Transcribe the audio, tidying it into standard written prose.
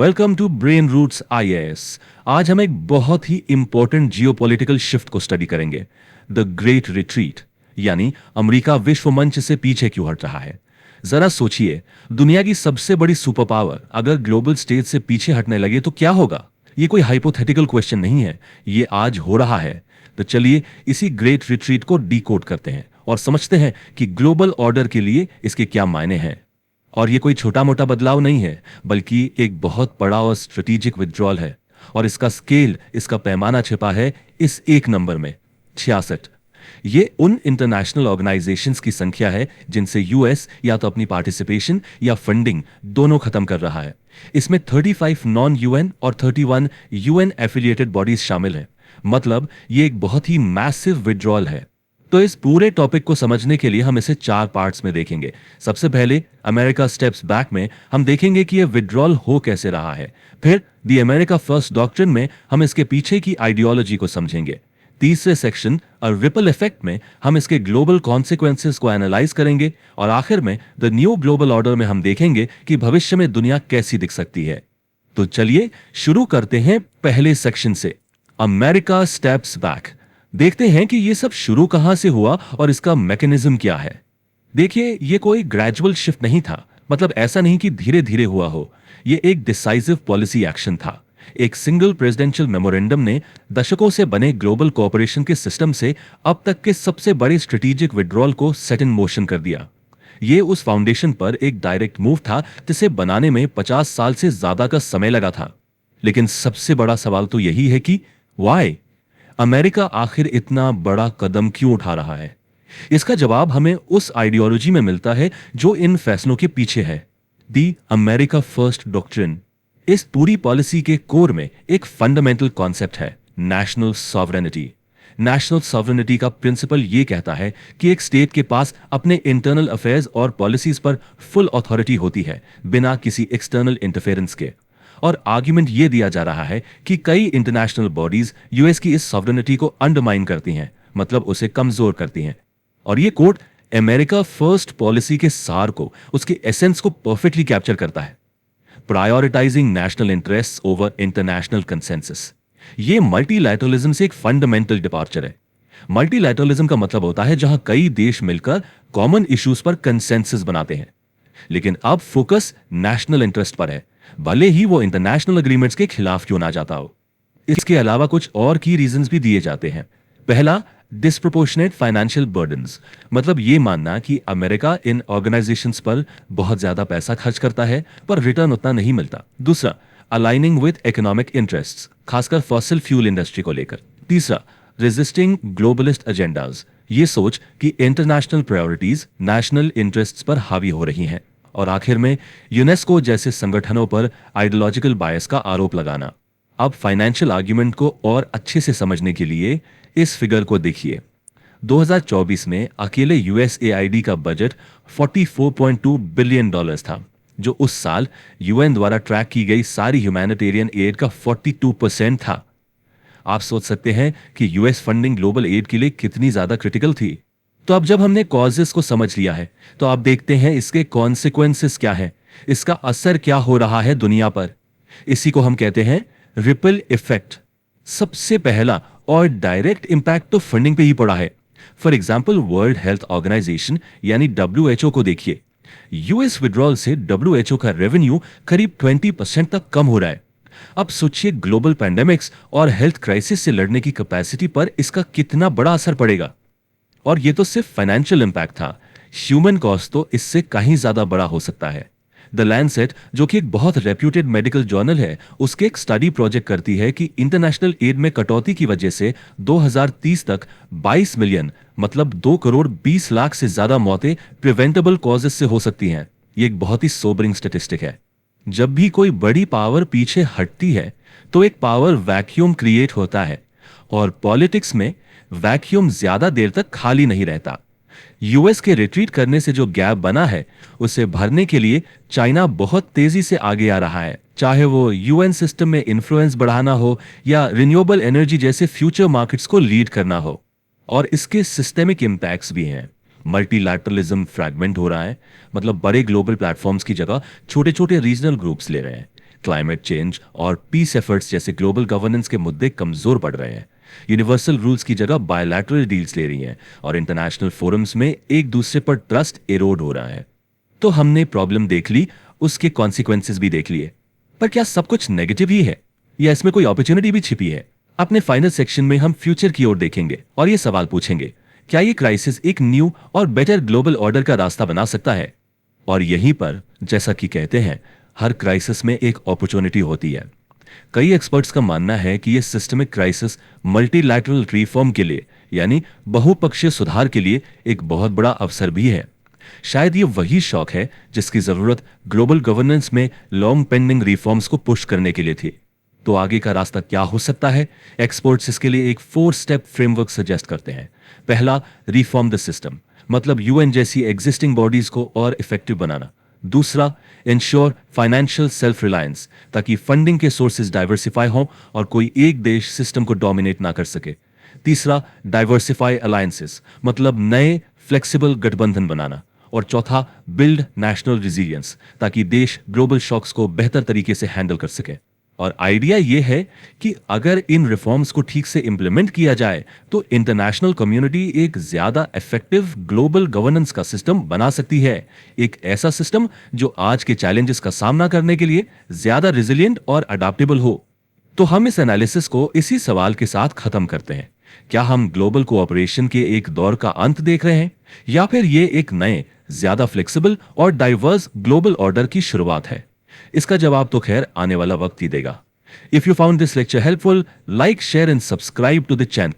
Welcome to Brain Roots IAS. आज हम एक बहुत ही इंपॉर्टेंट जियोपॉलिटिकल शिफ्ट को स्टडी करेंगे, द ग्रेट रिट्रीट, यानी अमेरिका विश्व मंच से पीछे क्यों हट रहा है। जरा सोचिए, दुनिया की सबसे बड़ी सुपर पावर अगर ग्लोबल स्टेज से पीछे हटने लगे तो क्या होगा। ये कोई हाइपोथेटिकल क्वेश्चन नहीं है, ये आज हो रहा है। तो चलिए इसी ग्रेट रिट्रीट को डीकोड करते हैं और समझते हैं कि ग्लोबल ऑर्डर के लिए इसके क्या मायने हैं। और ये कोई छोटा मोटा बदलाव नहीं है, बल्कि एक बहुत बड़ा और स्ट्रेटेजिक विड्रॉल है। और इसका स्केल, इसका पैमाना छिपा है इस एक नंबर में, 66। ये उन इंटरनेशनल ऑर्गेनाइजेशंस की संख्या है जिनसे यूएस या तो अपनी पार्टिसिपेशन या फंडिंग दोनों खत्म कर रहा है। इसमें 35 नॉन यूएन और 31 यूएन एफिलिएटेड बॉडीज शामिल हैं। मतलब ये एक बहुत ही मैसिव विड्रॉल है। तो इस पूरे टॉपिक को समझने के लिए हम इसे 4 पार्ट्स में देखेंगे। सबसे पहले अमेरिका स्टेप्स बैक में हम देखेंगे कि यह विड्रॉल हो कैसे रहा है। फिर द अमेरिका फर्स्ट डॉक्ट्रिन में हम इसके पीछे की आइडियोलॉजी को समझेंगे। तीसरे सेक्शन और रिपल इफेक्ट में हम इसके ग्लोबल कॉन्सिक्वेंसेस को एनालाइज करेंगे। और आखिर में द न्यू ग्लोबल ऑर्डर में हम देखेंगे कि भविष्य में दुनिया कैसी दिख सकती है। तो चलिए शुरू करते हैं पहले सेक्शन से, अमेरिका स्टेप्स बैक। देखते हैं कि ये सब शुरू कहां से हुआ और इसका मैकेनिज्म क्या है। देखिए, ये कोई ग्रेजुअल शिफ्ट नहीं था। मतलब ऐसा नहीं कि धीरे धीरे हुआ हो। ये एक डिसाइसिव पॉलिसी एक्शन था। एक सिंगल प्रेसिडेंशियल मेमोरेंडम ने दशकों से बने ग्लोबल कोऑपरेशन के सिस्टम से अब तक के सबसे बड़े स्ट्रेटेजिक विड्रॉल को सेट इन मोशन कर दिया। ये उस फाउंडेशन पर एक डायरेक्ट मूव था जिसे बनाने में 50 साल से ज्यादा का समय लगा था। लेकिन सबसे बड़ा सवाल तो यही है कि व्हाई? अमेरिका आखिर इतना बड़ा कदम क्यों उठा रहा है? इसका जवाब हमें उस आइडियोलॉजी में मिलता है जो इन फैसलों के पीछे है, दी अमेरिका फर्स्ट डॉक्ट्रिन। इस पूरी पॉलिसी के कोर में एक फंडामेंटल कॉन्सेप्ट है, नेशनल सॉवरेनिटी। नेशनल सॉवरेनिटी का प्रिंसिपल ये कहता है कि एक स्टेट के पास अपने इंटरनल अफेयर्स और पॉलिसीज पर फुल अथॉरिटी होती है, बिना किसी एक्सटर्नल इंटरफेरेंस के। और आर्ग्यूमेंट ये दिया जा रहा है कि कई इंटरनेशनल बॉडीज यूएस की इस सॉवरेनिटी को अंडरमाइन करती हैं, मतलब उसे कमजोर करती हैं। और ये कोड अमेरिका फर्स्ट पॉलिसी के सार को, उसके एसेंस को परफेक्टली कैप्चर करता है, prioritising national interest over international consensus. ये मल्टीलैटरलिज्म से एक फंडामेंटल डिपार्चर है। मल्टीलैटरलिज्म का मतलब होता है जहां कई देश मिलकर कॉमन इश्यूज पर कंसेंसस बनाते हैं। लेकिन अब फोकस नेशनल इंटरेस्ट पर है, भले ही वो इंटरनेशनल एग्रीमेंट्स के खिलाफ क्यों ना जाता हो। इसके अलावा कुछ और की रीजंस भी दिए जाते हैं। पहला, डिस्प्रोपोर्शनेट फाइनेंशियल बर्डन्स। मतलब ये मानना कि अमेरिका इन ऑर्गेनाइजेशंस पर बहुत ज्यादा पैसा खर्च करता है पर रिटर्न उतना नहीं मिलता। दूसरा, अलाइनिंग विद इकोनॉमिक इंटरेस्ट्स, खासकर फॉसिल फ्यूल इंडस्ट्री को लेकर। तीसरा, रेजिस्टिंग ग्लोबलिस्ट एजेंडाज। ये सोच कि इंटरनेशनल प्रायोरिटीज नेशनल इंटरेस्ट्स पर हावी हो रही हैं। और आखिर में यूनेस्को जैसे संगठनों पर आइडियोलॉजिकल बायस का आरोप लगाना। अब फाइनेंशियल आर्ग्यूमेंट को और अच्छे से समझने के लिए इस फिगर को देखिए। 2024 में अकेले यूएसएआईडी का बजट $44.2 बिलियन था, जो उस साल यूएन द्वारा ट्रैक की गई सारी ह्यूमैनिटेरियन एड का 42% था। आप सोच सकते हैं कि यूएस फंडिंग ग्लोबल एड के लिए कितनी ज्यादा क्रिटिकल थी। तो अब जब हमने कॉजेस को समझ लिया है, तो आप देखते हैं इसके कॉन्सिक्वेंसेस क्या है, इसका असर क्या हो रहा है दुनिया पर। इसी को हम कहते हैं रिपल इफेक्ट। सबसे पहला और डायरेक्ट इंपैक्ट तो फंडिंग पे ही पड़ा है। For example, World Health Organization यानी डब्ल्यूएचओ को देखिए। यूएस विड्रॉल से डब्ल्यूएचओ का रेवेन्यू करीब 20% तक कम हो रहा है। अब सोचिए, ग्लोबल पैंडेमिक्स और हेल्थ क्राइसिस से लड़ने की कैपेसिटी पर इसका कितना बड़ा असर पड़ेगा। और ये तो सिर्फ फाइनेंशियल इंपैक्ट था, ह्यूमन कॉस्ट तो इससे कहीं ज्यादा बड़ा हो सकता है। द लैंसेट, जो कि एक बहुत रेप्यूटेड मेडिकल जर्नल है, उसके एक स्टडी प्रोजेक्ट करती है कि इंटरनेशनल एड में कटौती की वजह से 2030 तक 22 मिलियन, मतलब 2 करोड़ 20 लाख से ज्यादा मौतें प्रिवेंटेबल कॉजेस से हो सकती हैं। ये एक बहुत ही सोबरिंग स्टेटिस्टिक है। जब भी कोई बड़ी पावर पीछे हटती है तो एक पावर वैक्यूम क्रिएट होता है, और पॉलिटिक्स में वैक्यूम ज्यादा देर तक खाली नहीं रहता। यूएस के रिट्रीट करने से जो गैप बना है, उसे भरने के लिए चाइना बहुत तेजी से आगे आ रहा है, चाहे वो यूएन सिस्टम में इन्फ्लुएंस बढ़ाना हो या रिन्यूएबल एनर्जी जैसे फ्यूचर मार्केट्स को लीड करना हो। और इसके सिस्टेमिक इंपैक्ट्स भी हैं। मल्टीलैटरलिज्म फ्रैगमेंट हो रहा है, मतलब बड़े ग्लोबल प्लेटफॉर्म्स की जगह छोटे छोटे रीजनल ग्रुप्स ले रहे हैं। क्लाइमेट चेंज और पीस एफर्ट्स जैसे ग्लोबल गवर्नेंस के मुद्दे कमजोर पड़ रहे हैं। यूनिवर्सल रूल्स की जगह बायलैटरल डील्स ले रही हैं और इंटरनेशनल फोरम्स में एक दूसरे पर ट्रस्ट एरोड हो रहा है। तो हमने प्रॉब्लम देख ली, उसके कॉन्सिक्वेंसेस भी देख लिए, पर क्या सब कुछ नेगेटिव ही है या इसमें कोई अपॉर्चुनिटी भी छिपी है? अपने फाइनल सेक्शन में हम फ्यूचर की ओर देखेंगे और ये सवाल पूछेंगे, क्या ये क्राइसिस एक न्यू और बेटर ग्लोबल ऑर्डर का रास्ता बना सकता है? और यहीं पर, जैसा कि कहते हैं, हर क्राइसिस में एक अपॉर्चुनिटी होती है। कई एक्सपर्ट्स का मानना है कि यह सिस्टमिक क्राइसिस मल्टीलैटरल रिफॉर्म के लिए, यानी बहुपक्षीय सुधार के लिए एक बहुत बड़ा अवसर भी है। शायद ये वही शौक है जिसकी जरूरत ग्लोबल गवर्नेंस में लॉन्ग पेंडिंग रिफॉर्म्स को पुश करने के लिए थी। तो आगे का रास्ता क्या हो सकता है? एक्सपर्ट्स इसके लिए एक 4 स्टेप फ्रेमवर्क सजेस्ट करते हैं। पहला, रिफॉर्म द सिस्टम, मतलब यूएन जैसी एग्जिस्टिंग बॉडीज को और इफेक्टिव बनाना। दूसरा, इंश्योर फाइनेंशियल सेल्फ रिलायंस, ताकि फंडिंग के सोर्सेज डाइवर्सिफाई हों और कोई एक देश सिस्टम को डोमिनेट ना कर सके। तीसरा, डाइवर्सिफाई अलायंसेस, मतलब नए फ्लेक्सिबल गठबंधन बनाना। और चौथा, बिल्ड नेशनल रिजिलियंस, ताकि देश ग्लोबल शॉक्स को बेहतर तरीके से हैंडल कर सके। और आइडिया यह है कि अगर इन रिफॉर्म्स को ठीक से इंप्लीमेंट किया जाए तो इंटरनेशनल कम्युनिटी एक ज्यादा इफेक्टिव ग्लोबल गवर्नेंस का सिस्टम बना सकती है। एक ऐसा सिस्टम जो आज के चैलेंजेस का सामना करने के लिए ज्यादा रिजिलियंट और अडैप्टेबल हो। तो हम इस एनालिसिस को इसी सवाल के साथ खत्म करते हैं, क्या हम ग्लोबल कोऑपरेशन के एक दौर का अंत देख रहे हैं या फिर ये एक नए, ज्यादा फ्लेक्सिबल और डाइवर्स ग्लोबल ऑर्डर की शुरुआत है? इसका जवाब तो खैर आने वाला वक्त ही देगा। If you found this lecture helpful, like, share and subscribe to the channel.